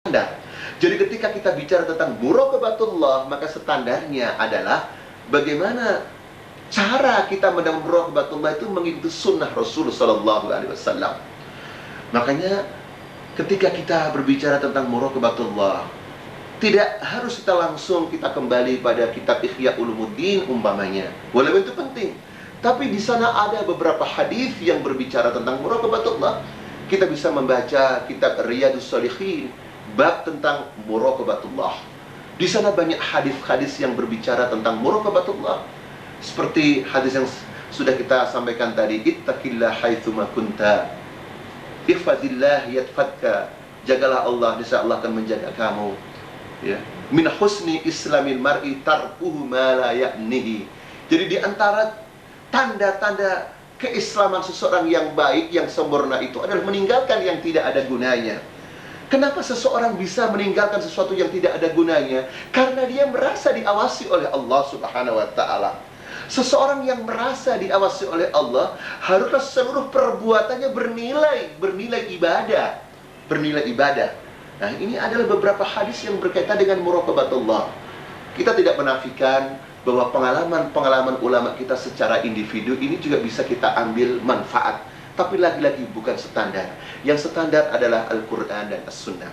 standar. Jadi ketika kita bicara tentang muraqabatullah, maka standarnya adalah bagaimana cara kita mendapat muraqabatullah itu mengikuti sunnah Rasul sallallahu alaihi wasallam. Makanya ketika kita berbicara tentang muraqabatullah, tidak harus kita langsung kita kembali pada kitab Ihya Ulumuddin umpamanya. Walaupun itu penting, tapi di sana ada beberapa hadis yang berbicara tentang muraqabatullah. Kita bisa membaca kitab Riyadhus Shalihin bab tentang muraqabatullah. Di sana banyak hadis-hadis yang berbicara tentang muraqabatullah. Seperti hadis yang sudah kita sampaikan tadi, ittaqillah haitsu ma kunta, ihfazillah yatfadka, jagalah Allah, niscaya Allah akan menjaga kamu. Ya. Min husni islamil mar'i tarkuhu ma la ya'nihi. Jadi di antara tanda-tanda keislaman seseorang yang baik, yang sempurna itu adalah meninggalkan yang tidak ada gunanya. Kenapa seseorang bisa meninggalkan sesuatu yang tidak ada gunanya? Karena dia merasa diawasi oleh Allah Subhanahu wa ta'ala. Seseorang yang merasa diawasi oleh Allah, haruslah seluruh perbuatannya bernilai ibadah. Bernilai ibadah. Nah, ini adalah beberapa hadis yang berkaitan dengan muraqabatullah. Kita tidak menafikan bahwa pengalaman-pengalaman ulama kita secara individu ini juga bisa kita ambil manfaat. Tapi lagi-lagi bukan standar. Yang standar adalah Al-Quran dan As-Sunnah.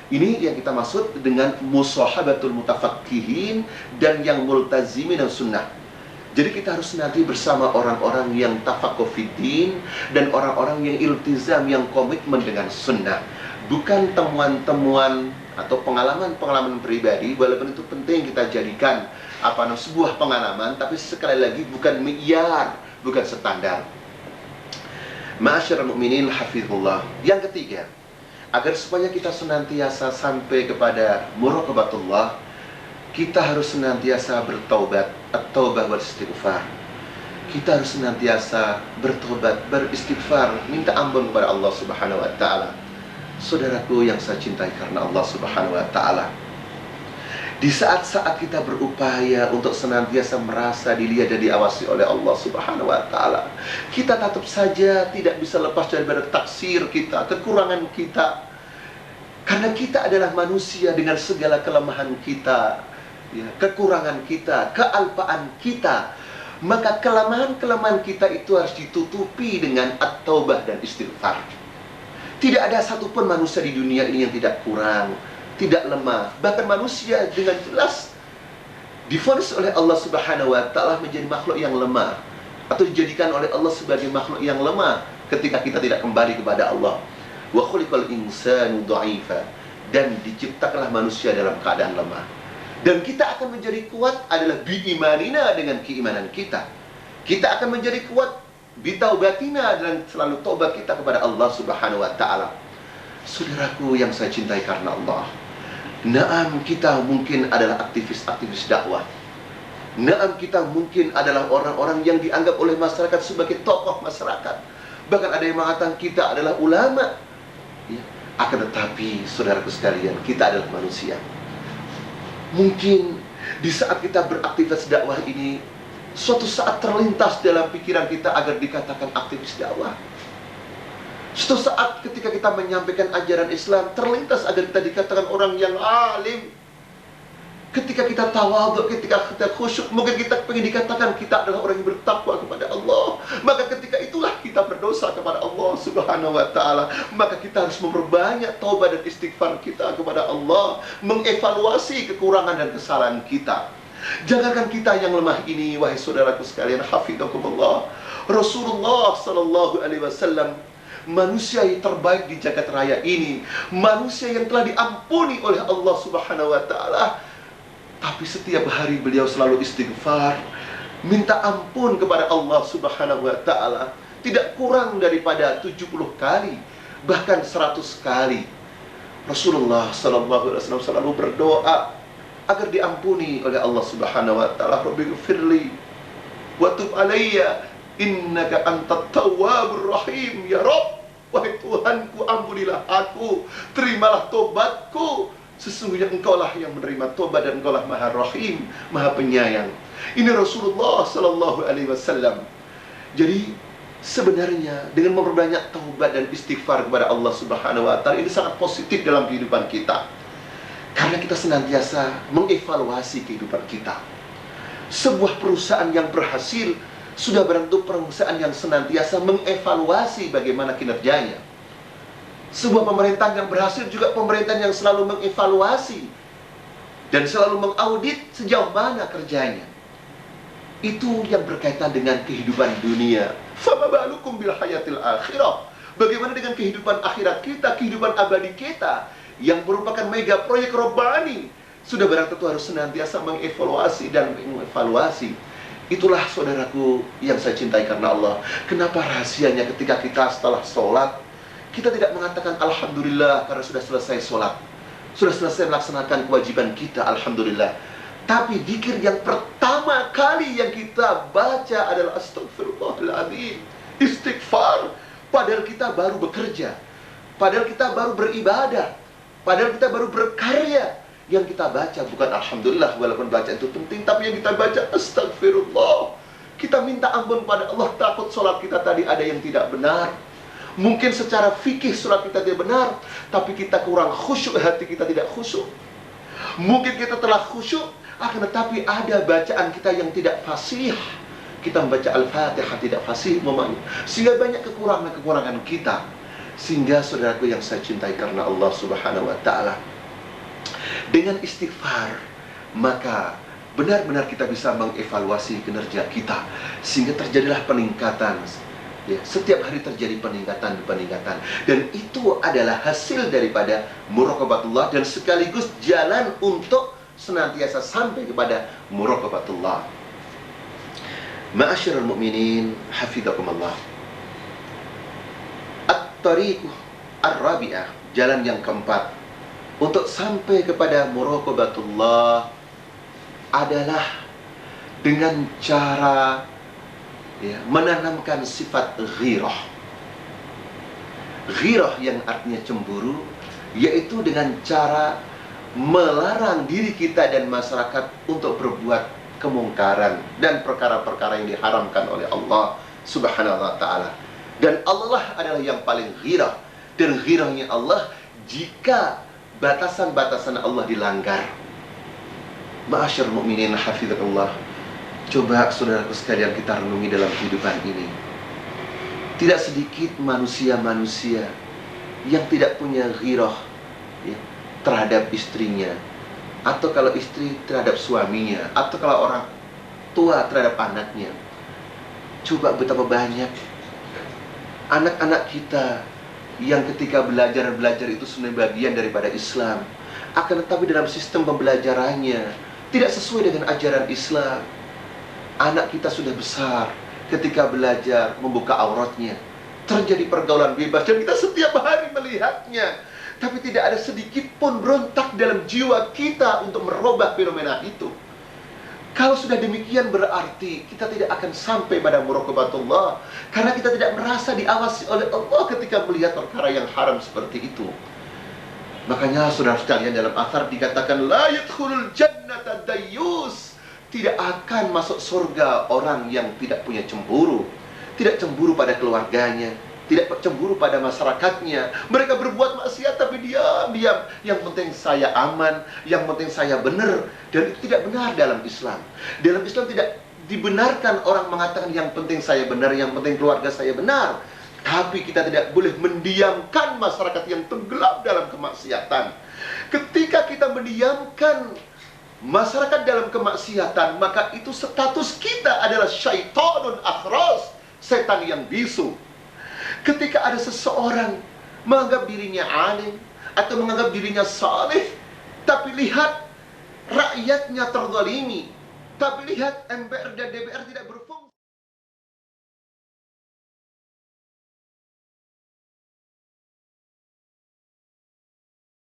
Ini yang kita maksud dengan musahabatul mutafaqqihin dan yang multazimin dan sunnah. Jadi kita harus nanti bersama orang-orang yang tafaqquh fiddin dan orang-orang yang iltizam, yang komitmen dengan sunnah. Bukan temuan-temuan atau pengalaman-pengalaman pribadi, walaupun itu penting kita jadikan sebuah pengalaman, tapi sekali lagi bukan mi'yar, bukan standar. Ma'asyiral mu'minin hafizullah. Yang ketiga, agar supaya kita senantiasa sampai kepada muraqabatullah, kita harus senantiasa bertaubat, at-taubah wal istighfar. Kita harus senantiasa bertobat, beristighfar, minta ampun kepada Allah Subhanahu wa ta'ala. Saudaraku yang saya cintai karena Allah Subhanahu wa ta'ala, di saat-saat kita berupaya untuk senantiasa merasa dilihat dan diawasi oleh Allah Subhanahu wa ta'ala, kita tetap saja tidak bisa lepas daripada taksir kita, kekurangan kita. Karena kita adalah manusia dengan segala kelemahan kita, ya, kekurangan kita, kealpaan kita. Maka kelemahan-kelemahan kita itu harus ditutupi dengan at-taubah dan istighfar. Tidak ada satupun manusia di dunia ini yang tidak kurang, tidak lemah. Bahkan manusia dengan jelas divonis oleh Allah Subhanahu wa ta'ala menjadi makhluk yang lemah, atau dijadikan oleh Allah sebagai makhluk yang lemah ketika kita tidak kembali kepada Allah. Wa khuliqal insanu dha'ifa, dan diciptakanlah manusia dalam keadaan lemah. Dan kita akan menjadi kuat adalah biimanina, dengan keimanan kita. Kita akan menjadi kuat bitaubatina, dan selalu taubat kita kepada Allah Subhanahu wa ta'ala. Saudaraku yang saya cintai karena Allah, naam, kita mungkin adalah aktivis-aktivis dakwah. Naam, kita mungkin adalah orang-orang yang dianggap oleh masyarakat sebagai tokoh masyarakat. Bahkan ada yang mengatakan kita adalah ulama, ya. Akan tetapi, saudaraku sekalian, kita adalah manusia. Mungkin di saat kita beraktivitas dakwah ini, suatu saat terlintas dalam pikiran kita agar dikatakan aktivis dakwah. Suatu saat ketika kita menyampaikan ajaran Islam, terlintas agar kita dikatakan orang yang alim. Ketika kita tawadhu, ketika kita khusyuk, mungkin kita ingin dikatakan kita adalah orang yang bertakwa kepada Allah. Maka ketika itulah kita berdosa kepada Allah Subhanahu wa ta'ala. Maka kita harus memperbanyak taubat dan istighfar kita kepada Allah, mengevaluasi kekurangan dan kesalahan kita. Jangankan kita yang lemah ini, wahai saudaraku sekalian, hafizakumullah, Rasulullah sallallahu alaihi wasallam, manusia yang terbaik di jagat raya ini, manusia yang telah diampuni oleh Allah Subhanahu wa ta'ala, tapi setiap hari beliau selalu istighfar, minta ampun kepada Allah Subhanahu wa ta'ala, tidak kurang daripada 70 kali, bahkan 100 kali. Rasulullah sallallahu alaihi wasallam selalu berdoa agar diampuni oleh Allah Subhanahu wa ta'ala. Rabbighfirli wa tub alayya innaka antat tawwabur rahim. Ya Rabb, wahai Tuhanku, ampunilah aku, terimalah tobatku, sesungguhnya engkaulah yang menerima tobat dan engkaulah maha rahim, maha penyayang. Ini Rasulullah sallallahu alaihi wasallam. Jadi Sebenarnya dengan memperbanyak taubat dan istighfar kepada Allah Subhanahu wa taala ini sangat positif dalam kehidupan kita. Karena kita senantiasa mengevaluasi kehidupan kita. Sebuah perusahaan yang berhasil sudah berbentuk perusahaan yang senantiasa mengevaluasi bagaimana kinerjanya. Sebuah pemerintahan yang berhasil juga pemerintahan yang selalu mengevaluasi dan selalu mengaudit sejauh mana kerjanya. Itu yang berkaitan dengan kehidupan dunia. Fama balukum bil hayatil akhirah. Bagaimana dengan kehidupan akhirat kita, kehidupan abadi kita yang merupakan mega proyek robbani? Sudah barang tentu harus senantiasa mengevaluasi dan mengevaluasi. Itulah saudaraku yang saya cintai karena Allah. Kenapa rahasianya ketika kita setelah sholat kita tidak mengatakan Alhamdulillah karena sudah selesai sholat, sudah selesai melaksanakan kewajiban kita, Alhamdulillah. Tapi zikir yang pertama kali yang kita baca adalah Astagfirullahaladzim, istighfar. Padahal kita baru bekerja, padahal kita baru beribadah, padahal kita baru berkarya. Yang kita baca bukan Alhamdulillah, walaupun baca itu penting, tapi yang kita baca Astagfirullah. Kita minta ampun pada Allah, takut sholat kita tadi ada yang tidak benar. Mungkin secara fikih sholat kita tidak benar, tapi kita kurang khusyuk, hati kita tidak khusyuk. Mungkin kita telah khusyuk, akan tetapi ada bacaan kita yang tidak fasih. Kita membaca Al-Fatihah tidak fasih, sehingga banyak kekurangan-kekurangan kita. Sehingga saudaraku yang saya cintai karena Allah Subhanahu wa taala, dengan istighfar maka benar-benar kita bisa mengevaluasi kinerja kita, sehingga terjadilah peningkatan. Ya, setiap hari terjadi peningkatan, dan itu adalah hasil daripada muraqabatullah dan sekaligus jalan untuk senantiasa sampai kepada muraqabatullah. Ma'asyiral mu'minin, hafizakumullah. At-tariqu ar-rabi'ah, jalan yang keempat untuk sampai kepada muraqabatullah adalah dengan cara menanamkan sifat ghirah. Ghirah yang artinya cemburu, yaitu dengan cara melarang diri kita dan masyarakat untuk berbuat kemungkaran dan perkara-perkara yang diharamkan oleh Allah Subhanahu wa taala. Dan Allah adalah yang paling ghirah, dan ghirahnya Allah jika batasan-batasan Allah dilanggar. Ma'asyar mu'minin hafizakallah. Coba saudaraku sekalian kita renungi dalam kehidupan ini. Tidak sedikit manusia-manusia yang tidak punya ghirah terhadap istrinya, atau kalau istri terhadap suaminya, atau kalau orang tua terhadap anaknya. Coba betapa banyak anak-anak kita yang ketika belajar itu sebenarnya bagian daripada Islam, akan tetapi dalam sistem pembelajarannya tidak sesuai dengan ajaran Islam. Anak kita sudah besar, ketika belajar membuka auratnya, terjadi pergaulan bebas, dan kita setiap hari melihatnya. Tapi tidak ada sedikit pun berontak dalam jiwa kita untuk merubah fenomena itu. Kalau sudah demikian berarti kita tidak akan sampai pada muraqabatullah, karena kita tidak merasa diawasi oleh Allah ketika melihat perkara yang haram seperti itu. Makanya saudara sekalian, dalam athar dikatakan la yadkhulul jannata dayyus, tidak akan masuk surga orang yang tidak punya cemburu. Tidak cemburu pada keluarganya, tidak cemburu pada masyarakatnya. Mereka berbuat maksiat tapi diam-diam. Yang penting saya aman, yang penting saya benar. Dan itu tidak benar dalam Islam. Dalam Islam tidak dibenarkan orang mengatakan yang penting saya benar, yang penting keluarga saya benar. Tapi kita tidak boleh mendiamkan masyarakat yang tenggelam dalam kemaksiatan. Ketika kita mendiamkan masyarakat dalam kemaksiatan, maka itu status kita adalah syaitanun akhras, setan yang bisu. Ketika ada seseorang menganggap dirinya alim atau menganggap dirinya saleh, tapi lihat rakyatnya terzalimi, tapi lihat MPR dan DPR tidak berfungsi.